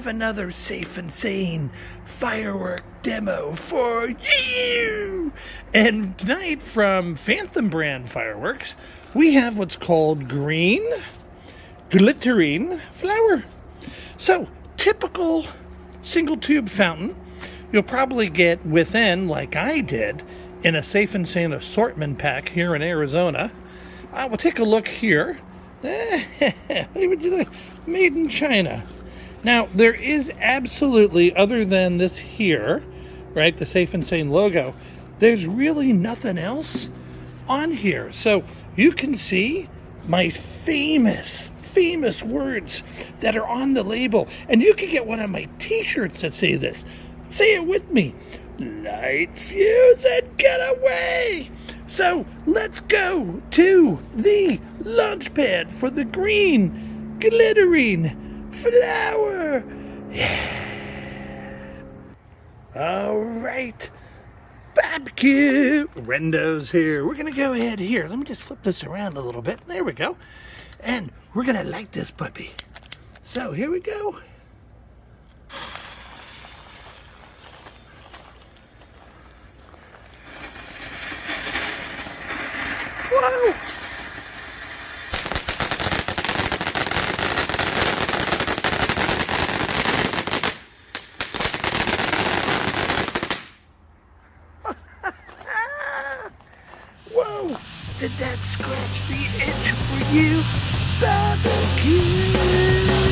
have another safe and sane firework demo for you. And tonight from Phantom brand fireworks, we have what's called green glittering flower. So, typical single tube fountain, you'll probably get within, like I did, in a safe and sane assortment pack here in Arizona. We'll take a look here. Made in China. Now, there is absolutely, other than this here, right, the Safe and Sane logo, there's really nothing else on here. So you can see my famous words that are on the label. And you can get one of my t-shirts that say this. Say it with me. Light, fuse, and get away. So let's go to the launch pad for the green glittering flower. Yeah. All right. BBQ Rando's here. We're going to go ahead here. Let me just flip this around a little bit. There we go. And we're going to light this puppy. So here we go. Whoa! Whoa! Did that scratch the itch for you, BBQ?